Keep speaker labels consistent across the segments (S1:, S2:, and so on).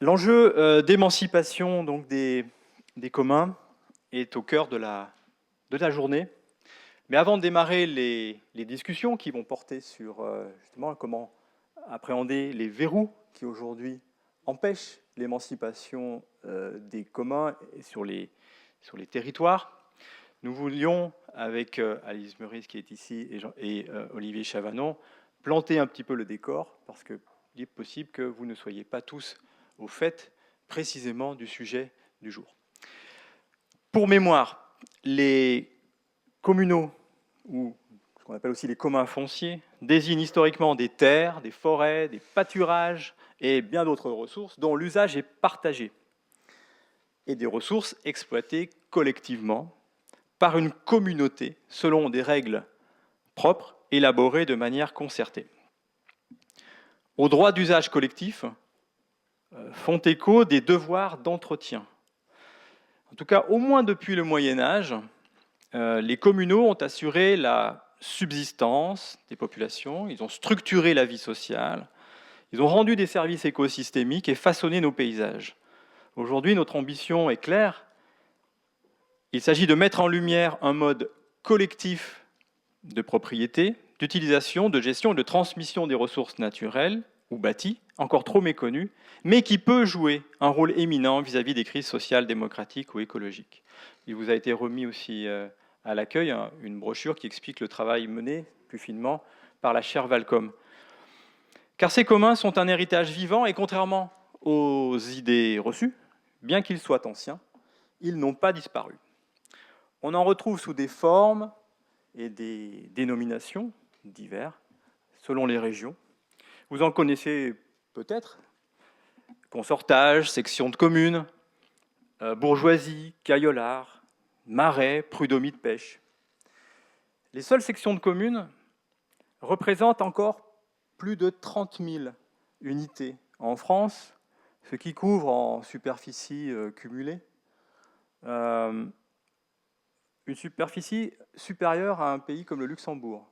S1: L'enjeu d'émancipation donc des communs est au cœur de la journée. Mais avant de démarrer les discussions qui vont porter sur justement comment appréhender les verrous qui aujourd'hui empêchent l'émancipation des communs et sur les territoires, nous voulions, avec Alice Meurice qui est ici et Olivier Chavanon, planter un petit peu le décor parce qu'il est possible que vous ne soyez pas tous au fait précisément du sujet du jour. Pour mémoire, les communaux, ou ce qu'on appelle aussi les communs fonciers, désignent historiquement des terres, des forêts, des pâturages et bien d'autres ressources dont l'usage est partagé, et des ressources exploitées collectivement par une communauté selon des règles propres élaborées de manière concertée. Aux droits d'usage collectif font écho des devoirs d'entretien. En tout cas, au moins depuis le Moyen-Âge, les communaux ont assuré la subsistance des populations, ils ont structuré la vie sociale, ils ont rendu des services écosystémiques et façonné nos paysages. Aujourd'hui, notre ambition est claire. Il s'agit de mettre en lumière un mode collectif de propriété, d'utilisation, de gestion et de transmission des ressources naturelles ou bâties, encore trop méconnues, mais qui peut jouer un rôle éminent vis-à-vis des crises sociales, démocratiques ou écologiques. Il vous a été remis aussi à l'accueil une brochure qui explique le travail mené plus finement par la chaire Valcom. Car ces communs sont un héritage vivant et contrairement aux idées reçues, bien qu'ils soient anciens, ils n'ont pas disparu. On en retrouve sous des formes et des dénominations diverses selon les régions. Vous en connaissez peut-être: consortage, section de communes, bourgeoisie, caillolard, marais, prud'homies de pêche. Les seules sections de communes représentent encore plus de 30 000 unités en France, ce qui couvre en superficie cumulée une superficie supérieure à un pays comme le Luxembourg.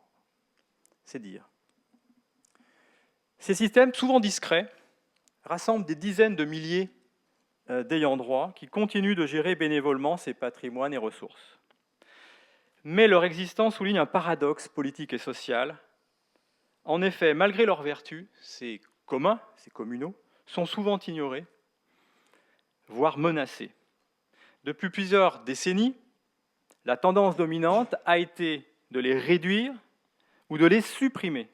S1: C'est dire. Ces systèmes, souvent discrets, rassemblent des dizaines de milliers d'ayants droit qui continuent de gérer bénévolement ces patrimoines et ressources. Mais leur existence souligne un paradoxe politique et social. En effet, malgré leurs vertus, ces communs, ces communaux, sont souvent ignorés, voire menacés. Depuis plusieurs décennies, la tendance dominante a été de les réduire ou de les supprimer.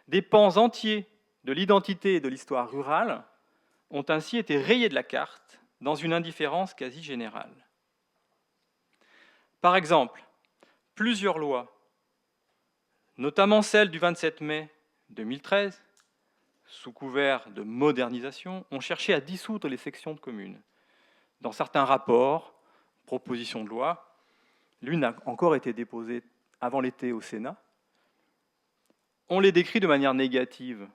S1: Des pans entiers de l'identité et de l'histoire rurale ont ainsi été rayés de la carte dans une indifférence quasi générale. Par exemple, plusieurs lois, notamment celle du 27 mai 2013, sous couvert de modernisation, ont cherché à dissoudre les sections de communes. Dans certains rapports, propositions de loi, l'une a encore été déposée avant l'été au Sénat, on les décrit de manière négative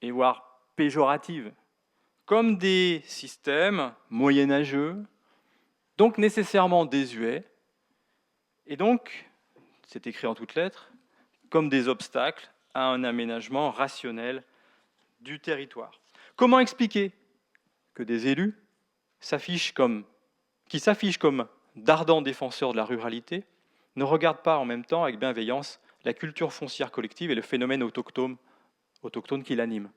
S1: et voire péjorative, comme des systèmes moyenâgeux, donc nécessairement désuets, et donc, c'est écrit en toutes lettres, comme des obstacles à un aménagement rationnel du territoire. Comment expliquer que des élus qui s'affichent comme d'ardents défenseurs de la ruralité ne regardent pas en même temps avec bienveillance la culture foncière collective et le phénomène autochtone qui l'anime?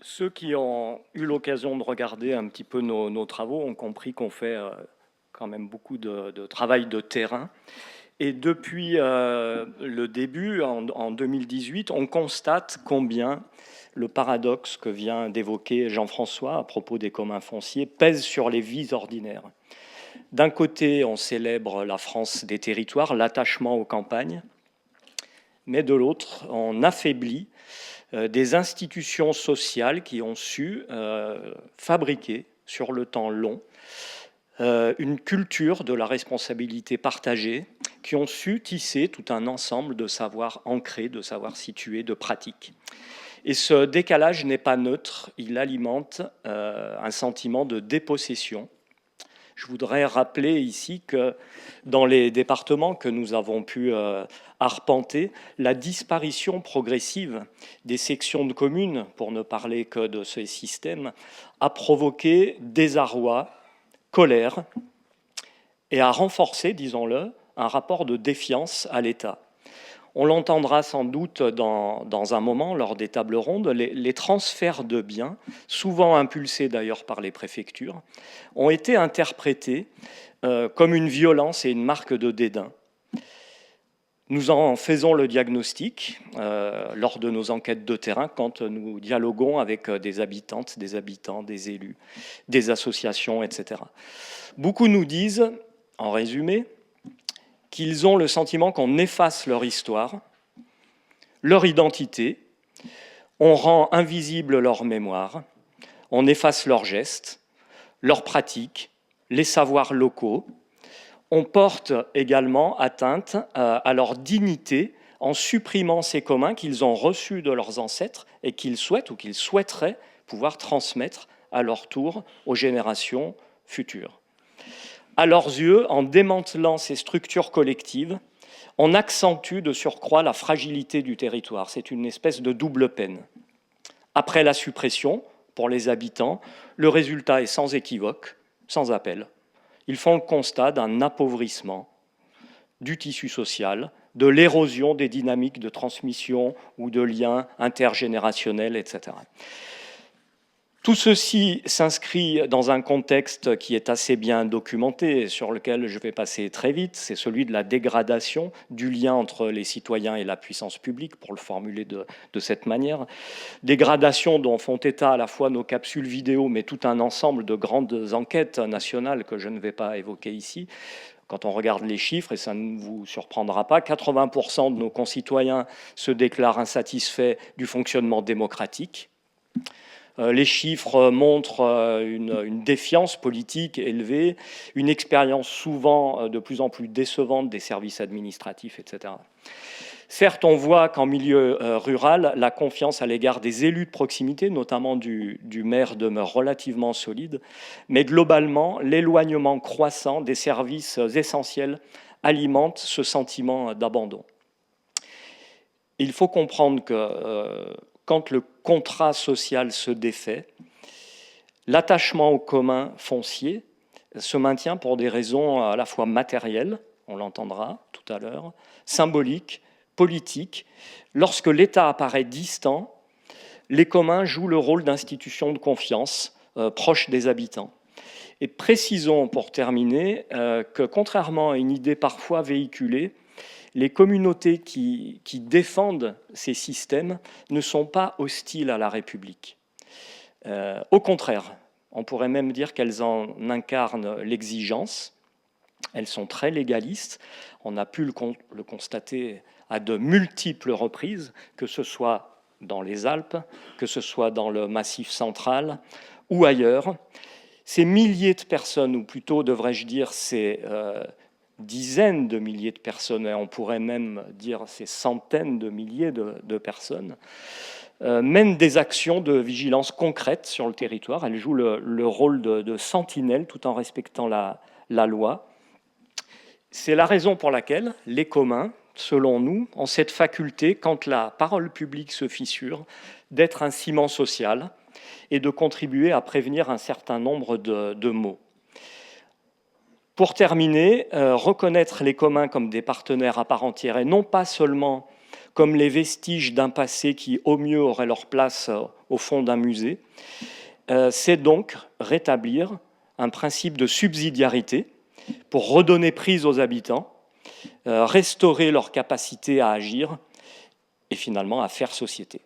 S2: Ceux qui ont eu l'occasion de regarder un petit peu nos travaux ont compris qu'on fait quand même beaucoup de travail de terrain. Et depuis le début, en 2018, on constate combien le paradoxe que vient d'évoquer Jean-François à propos des communs fonciers pèse sur les vies ordinaires. D'un côté, on célèbre la France des territoires, l'attachement aux campagnes, mais de l'autre, on affaiblit des institutions sociales qui ont su fabriquer sur le temps long une culture de la responsabilité partagée, qui ont su tisser tout un ensemble de savoirs ancrés, de savoirs situés, de pratiques. Et ce décalage n'est pas neutre, il alimente un sentiment de dépossession. Je voudrais rappeler ici que dans les départements que nous avons pu arpenter, la disparition progressive des sections de communes, pour ne parler que de ces systèmes, a provoqué désarroi, colère et a renforcé, disons-le, un rapport de défiance à l'État. On l'entendra sans doute dans un moment lors des tables rondes, les transferts de biens, souvent impulsés d'ailleurs par les préfectures, ont été interprétés comme une violence et une marque de dédain. Nous en faisons le diagnostic lors de nos enquêtes de terrain quand nous dialoguons avec des habitantes, des habitants, des élus, des associations, etc. Beaucoup nous disent, en résumé, qu'ils ont le sentiment qu'on efface leur histoire, leur identité, on rend invisible leur mémoire, on efface leurs gestes, leurs pratiques, les savoirs locaux. On porte également atteinte à leur dignité en supprimant ces communs qu'ils ont reçus de leurs ancêtres et qu'ils souhaitent ou qu'ils souhaiteraient pouvoir transmettre à leur tour aux générations futures. À leurs yeux, en démantelant ces structures collectives, on accentue de surcroît la fragilité du territoire. C'est une espèce de double peine. Après la suppression, pour les habitants, le résultat est sans équivoque, sans appel. Ils font le constat d'un appauvrissement du tissu social, de l'érosion des dynamiques de transmission ou de liens intergénérationnels, etc. Tout ceci s'inscrit dans un contexte qui est assez bien documenté, sur lequel je vais passer très vite, c'est celui de la dégradation du lien entre les citoyens et la puissance publique, pour le formuler de cette manière. Dégradation dont font état à la fois nos capsules vidéo, mais tout un ensemble de grandes enquêtes nationales que je ne vais pas évoquer ici. Quand on regarde les chiffres, et ça ne vous surprendra pas, 80% de nos concitoyens se déclarent insatisfaits du fonctionnement démocratique. Les chiffres montrent une défiance politique élevée, une expérience souvent de plus en plus décevante des services administratifs, etc. Certes, on voit qu'en milieu rural, la confiance à l'égard des élus de proximité, notamment du maire, demeure relativement solide, mais globalement, l'éloignement croissant des services essentiels alimente ce sentiment d'abandon. Il faut comprendre que quand le contrat social se défait, l'attachement au commun foncier se maintient pour des raisons à la fois matérielles, on l'entendra tout à l'heure, symboliques, politiques. Lorsque l'État apparaît distant, les communs jouent le rôle d'institution de confiance proche des habitants. Et précisons, pour terminer, que contrairement à une idée parfois véhiculée, les communautés qui défendent ces systèmes ne sont pas hostiles à la République. Au contraire, on pourrait même dire qu'elles en incarnent l'exigence. Elles sont très légalistes. On a pu le constater à de multiples reprises, que ce soit dans les Alpes, que ce soit dans le Massif central ou ailleurs. Ces milliers de personnes, ou plutôt devrais-je dire ces dizaines de milliers de personnes, et on pourrait même dire ces centaines de milliers de personnes, mènent des actions de vigilance concrètes sur le territoire. Elles jouent le rôle de sentinelle tout en respectant la loi. C'est la raison pour laquelle les communs, selon nous, ont cette faculté, quand la parole publique se fissure, d'être un ciment social et de contribuer à prévenir un certain nombre de maux. Pour terminer, reconnaître les communs comme des partenaires à part entière et non pas seulement comme les vestiges d'un passé qui, au mieux, aurait leur place au fond d'un musée, c'est donc rétablir un principe de subsidiarité pour redonner prise aux habitants, restaurer leur capacité à agir et finalement à faire société.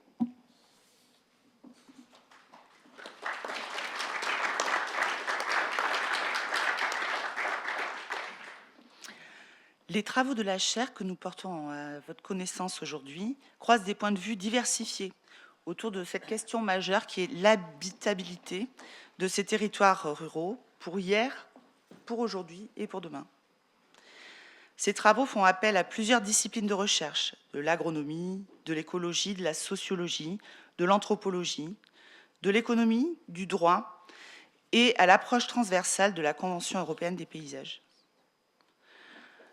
S3: Les travaux de la chaire que nous portons à votre connaissance aujourd'hui croisent des points de vue diversifiés autour de cette question majeure qui est l'habitabilité de ces territoires ruraux pour hier, pour aujourd'hui et pour demain. Ces travaux font appel à plusieurs disciplines de recherche, de l'agronomie, de l'écologie, de la sociologie, de l'anthropologie, de l'économie, du droit et à l'approche transversale de la Convention européenne des paysages.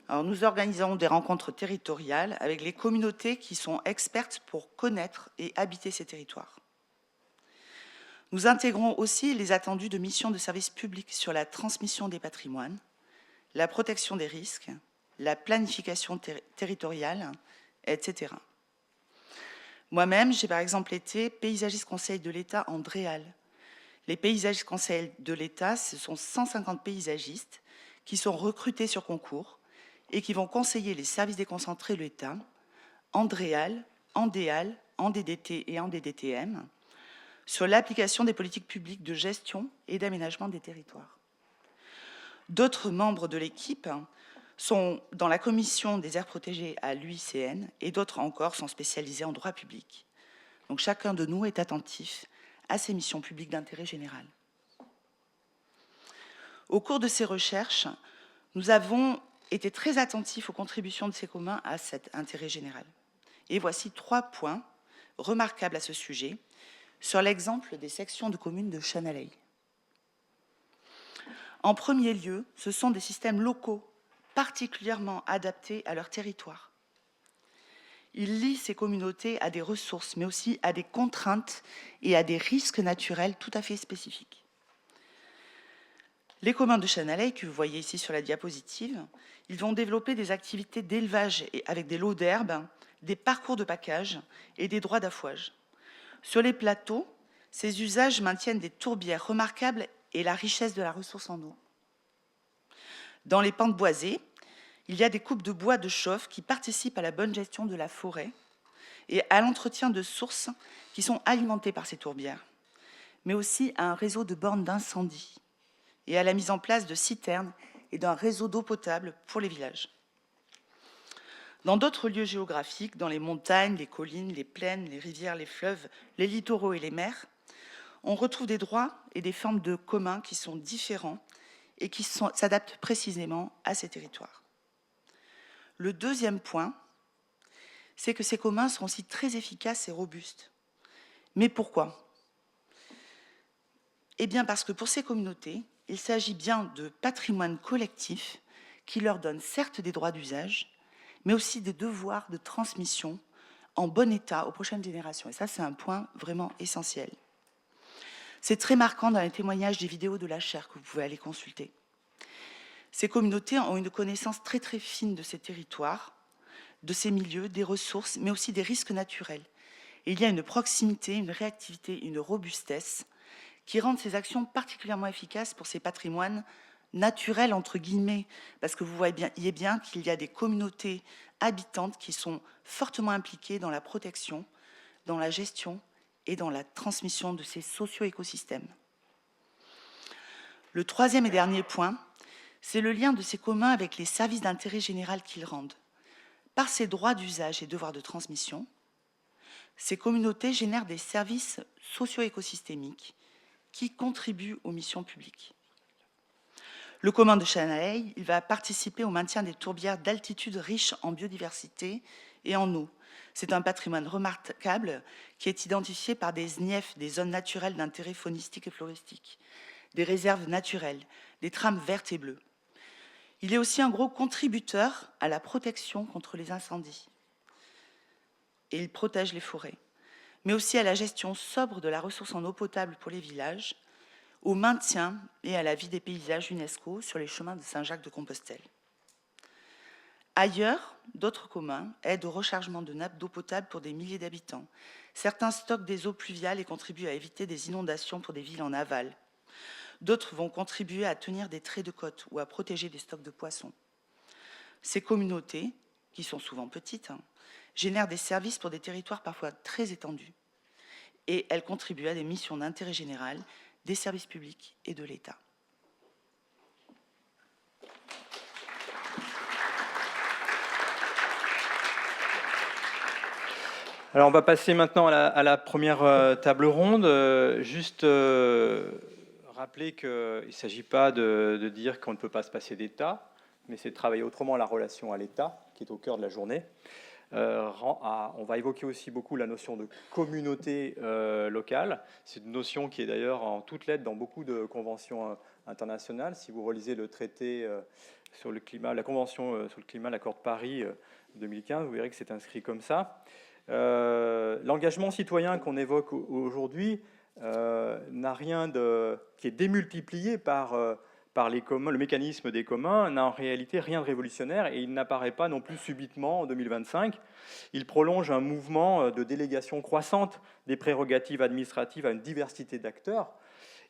S3: Alors, nous organisons des rencontres territoriales avec les communautés qui sont expertes pour connaître et habiter ces territoires. Nous intégrons aussi les attendus de missions de service public sur la transmission des patrimoines, la protection des risques, la planification territoriale, etc. Moi-même, j'ai par exemple été paysagiste conseil de l'État en Dréal. Les paysagistes conseils de l'État, ce sont 150 paysagistes qui sont recrutés sur concours et qui vont conseiller les services déconcentrés de l'État en Dréal, en DEAL, en DDT et en DDTM sur l'application des politiques publiques de gestion et d'aménagement des territoires. D'autres membres de l'équipe sont dans la commission des aires protégées à l'UICN et d'autres encore sont spécialisés en droit public. Donc chacun de nous est attentif à ces missions publiques d'intérêt général. Au cours de ces recherches, nous avons été très attentifs aux contributions de ces communs à cet intérêt général. Et voici 3 points remarquables à ce sujet sur l'exemple des sections de communes de Chanalei. En premier lieu, ce sont des systèmes locaux particulièrement adaptés à leur territoire. Ils lient ces communautés à des ressources, mais aussi à des contraintes et à des risques naturels tout à fait spécifiques. Les communs de Chanalei, que vous voyez ici sur la diapositive, ils vont développer des activités d'élevage avec des lots d'herbe, des parcours de pacage et des droits d'affouage. Sur les plateaux, ces usages maintiennent des tourbières remarquables et la richesse de la ressource en eau. Dans les pentes boisées, il y a des coupes de bois de chauffe qui participent à la bonne gestion de la forêt et à l'entretien de sources qui sont alimentées par ces tourbières, mais aussi à un réseau de bornes d'incendie et à la mise en place de citernes et d'un réseau d'eau potable pour les villages. Dans d'autres lieux géographiques, dans les montagnes, les collines, les plaines, les rivières, les fleuves, les littoraux et les mers, on retrouve des droits et des formes de communs qui sont différents et qui s'adaptent précisément à ces territoires. Le deuxième point, c'est que ces communs sont aussi très efficaces et robustes. Mais pourquoi ? Eh bien parce que pour ces communautés, il s'agit bien de patrimoine collectif qui leur donne certes des droits d'usage, mais aussi des devoirs de transmission en bon état aux prochaines générations. Et ça, c'est un point vraiment essentiel. C'est très marquant dans les témoignages des vidéos de la chaire que vous pouvez aller consulter. Ces communautés ont une connaissance très très fine de ces territoires, de ces milieux, des ressources, mais aussi des risques naturels. Et il y a une proximité, une réactivité, une robustesse qui rendent ces actions particulièrement efficaces pour ces patrimoines naturels, entre guillemets, parce que vous voyez bien qu'il y a des communautés habitantes qui sont fortement impliquées dans la protection, dans la gestion et dans la transmission de ces socio-écosystèmes. Le troisième et dernier point, c'est le lien de ces communs avec les services d'intérêt général qu'ils rendent. Par ces droits d'usage et devoirs de transmission, ces communautés génèrent des services socio-écosystémiques qui contribuent aux missions publiques. Le commun de Chanalei, il va participer au maintien des tourbières d'altitude riches en biodiversité et en eau. C'est un patrimoine remarquable qui est identifié par des ZNIEF, des zones naturelles d'intérêt faunistique et floristique, des réserves naturelles, des trames vertes et bleues. Il est aussi un gros contributeur à la protection contre les incendies. Et il protège les forêts, mais aussi à la gestion sobre de la ressource en eau potable pour les villages, au maintien et à la vie des paysages UNESCO sur les chemins de Saint-Jacques-de-Compostelle. Ailleurs, d'autres communs aident au rechargement de nappes d'eau potable pour des milliers d'habitants. Certains stockent des eaux pluviales et contribuent à éviter des inondations pour des villes en aval. D'autres vont contribuer à tenir des traits de côte ou à protéger des stocks de poissons. Ces communautés, qui sont souvent petites, génèrent des services pour des territoires parfois très étendus. Et elles contribuent à des missions d'intérêt général, des services publics et de l'État.
S1: Alors on va passer maintenant à la première table ronde. Juste rappeler qu'il ne s'agit pas de dire qu'on ne peut pas se passer d'État, mais c'est de travailler autrement la relation à l'État, qui est au cœur de la journée. On va évoquer aussi beaucoup la notion de communauté locale. C'est une notion qui est d'ailleurs en toutes lettres dans beaucoup de conventions internationales. Si vous relisez le traité sur le climat, la convention sur le climat, l'accord de Paris 2015, vous verrez que c'est inscrit comme ça. L'engagement citoyen qu'on évoque aujourd'hui n'a rien qui est démultiplié par les communs, le mécanisme des communs n'a en réalité rien de révolutionnaire et il n'apparaît pas non plus subitement en 2025. Il prolonge un mouvement de délégation croissante des prérogatives administratives à une diversité d'acteurs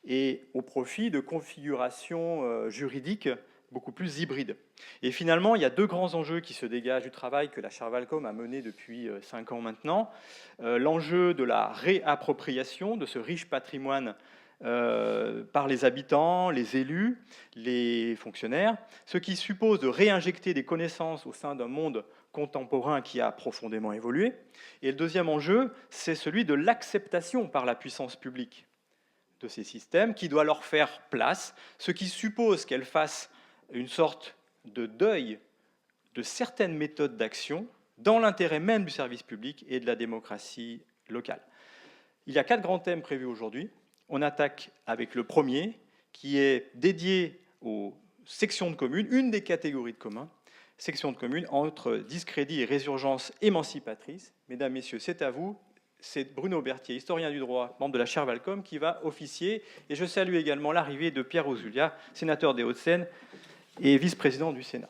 S1: et au profit de configurations juridiques beaucoup plus hybrides. Et finalement, il y a deux grands enjeux qui se dégagent du travail que la Charvalcom a mené depuis 5 ans maintenant. L'enjeu de la réappropriation de ce riche patrimoine par les habitants, les élus, les fonctionnaires, ce qui suppose de réinjecter des connaissances au sein d'un monde contemporain qui a profondément évolué. Et le deuxième enjeu, c'est celui de l'acceptation par la puissance publique de ces systèmes qui doit leur faire place, ce qui suppose qu'elle fasse une sorte de deuil de certaines méthodes d'action dans l'intérêt même du service public et de la démocratie locale. Il y a 4 grands thèmes prévus aujourd'hui. On attaque avec le premier, qui est dédié aux sections de communes, une des catégories de communs, sections de communes entre discrédit et résurgence émancipatrice. Mesdames, Messieurs, c'est à vous. C'est Bruno Berthier, historien du droit, membre de la Charvalcom, qui va officier. Et je salue également l'arrivée de Pierre Ouzoulias, sénateur des Hauts-de-Seine et vice-président du Sénat.